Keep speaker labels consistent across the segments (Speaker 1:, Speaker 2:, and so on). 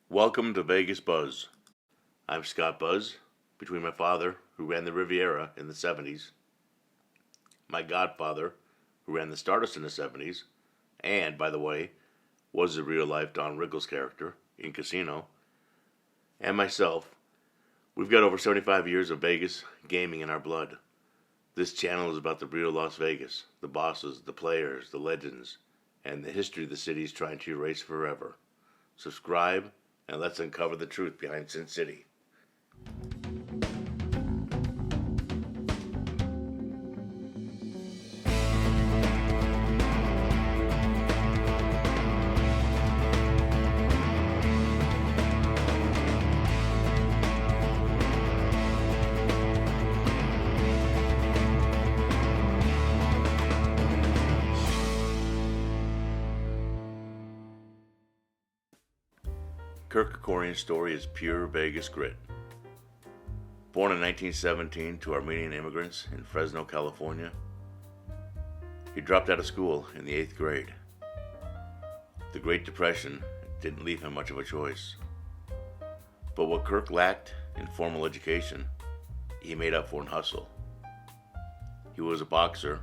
Speaker 1: Welcome to Vegas Buzz. I'm Scott Buzz, between my father, who ran the Riviera in the 70s, my godfather, who ran the Stardust in the 70s, and, by the way, was the real-life Don Rickles character in Casino, and myself. We've got over 75 years of Vegas gaming in our blood. This channel is about the real Las Vegas, the bosses, the players, the legends, and the history the city is trying to erase forever. Subscribe, and let's uncover the truth behind Sin City. Kirk Kerkorian's story is pure Vegas grit. Born in 1917 to Armenian immigrants in Fresno, California, he dropped out of school in the 8th grade. The Great Depression didn't leave him much of a choice. But what Kirk lacked in formal education, he made up for in hustle. He was a boxer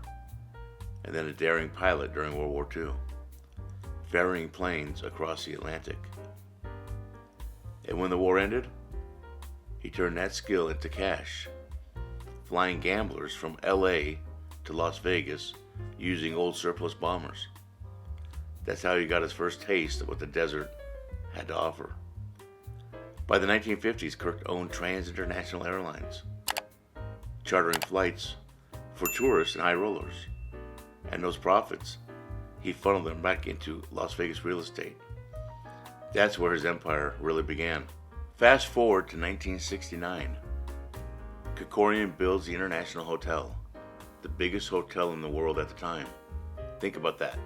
Speaker 1: and then a daring pilot during World War II, ferrying planes across the Atlantic. And when the war ended, he turned that skill into cash, flying gamblers from LA to Las Vegas using old surplus bombers. That's how he got his first taste of what the desert had to offer. By the 1950s, Kirk owned Trans International Airlines, chartering flights for tourists and high rollers. And those profits, he funneled them back into Las Vegas real estate. That's where his empire really began. Fast forward to 1969. Kerkorian builds the International Hotel, the biggest hotel in the world at the time. Think about that.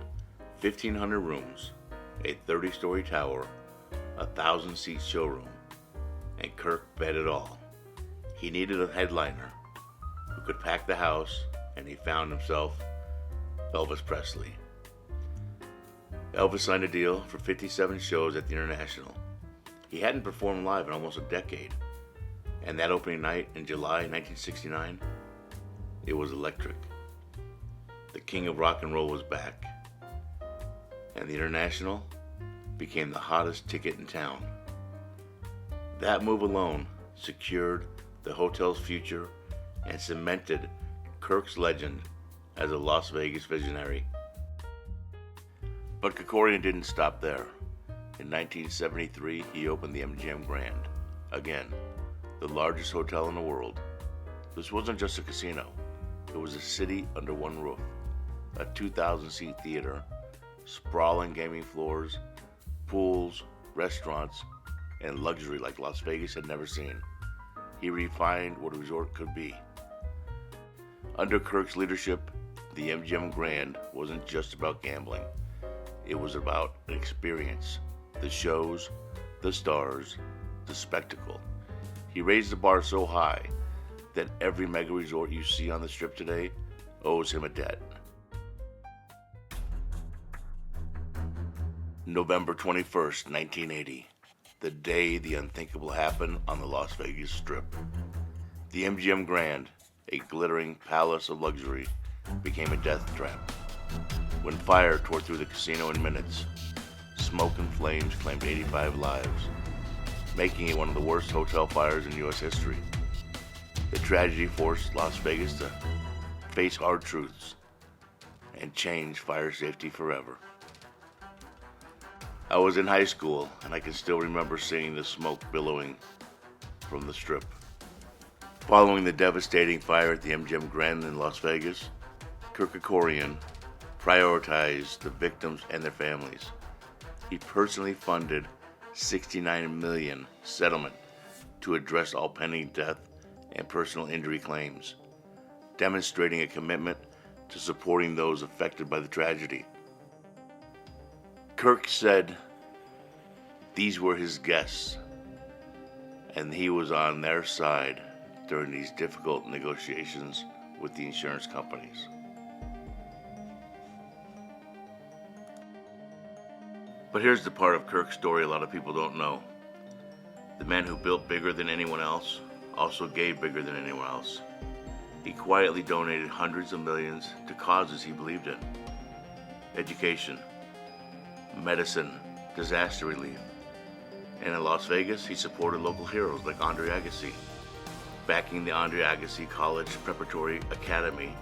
Speaker 1: 1,500 rooms, a 30-story tower, a 1,000-seat showroom. And Kirk bet it all. He needed a headliner who could pack the house, and he found himself Elvis Presley. Elvis signed a deal for 57 shows at the International. He hadn't performed live in almost a decade, and that opening night in July 1969, it was electric. The king of rock and roll was back, and the International became the hottest ticket in town. That move alone secured the hotel's future and cemented Kirk's legend as a Las Vegas visionary. But Kerkorian didn't stop there. In 1973, he opened the MGM Grand. Again, the largest hotel in the world. This wasn't just a casino. It was a city under one roof. A 2,000-seat theater, sprawling gaming floors, pools, restaurants, and luxury like Las Vegas had never seen. He refined what a resort could be. Under Kirk's leadership, the MGM Grand wasn't just about gambling. It was about an experience, the shows, the stars, the spectacle. He raised the bar so high that every mega resort you see on the Strip today owes him a debt. November 21st, 1980, the day the unthinkable happened on the Las Vegas Strip. The MGM Grand, a glittering palace of luxury, became a death trap. When fire tore through the casino in minutes, smoke and flames claimed 85 lives, making it one of the worst hotel fires in U.S. history. The tragedy forced Las Vegas to face hard truths and change fire safety forever. I was in high school, and I can still remember seeing the smoke billowing from the Strip. Following the devastating fire at the MGM Grand in Las Vegas, Kirk Kerkorian prioritized the victims and their families. He personally funded $69 million settlement to address all pending death and personal injury claims, demonstrating a commitment to supporting those affected by the tragedy. Kirk said these were his guests, and he was on their side during these difficult negotiations with the insurance companies. But here's the part of Kirk's story a lot of people don't know. The man who built bigger than anyone else also gave bigger than anyone else. He quietly donated hundreds of millions to causes he believed in. Education, medicine, disaster relief. And in Las Vegas, he supported local heroes like Andre Agassi, backing the Andre Agassi College Preparatory Academy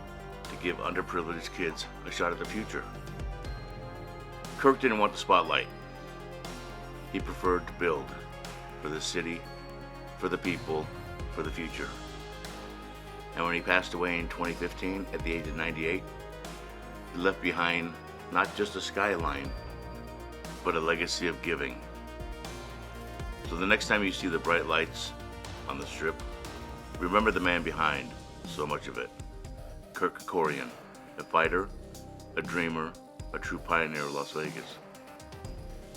Speaker 1: to give underprivileged kids a shot at the future. Kirk didn't want the spotlight. He preferred to build for the city, for the people, for the future. And when he passed away in 2015 at the age of 98, he left behind not just a skyline, but a legacy of giving. So the next time you see the bright lights on the strip, remember the man behind so much of it. Kirk Kerkorian, a fighter, a dreamer, a true pioneer of Las Vegas.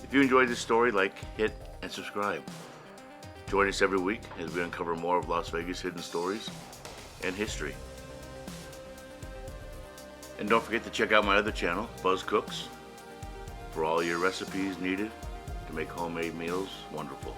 Speaker 1: If you enjoyed this story, like, hit, and subscribe. Join us every week as we uncover more of Las Vegas hidden stories and history. And don't forget to check out my other channel, Buzz Cooks, for all your recipes needed to make homemade meals wonderful.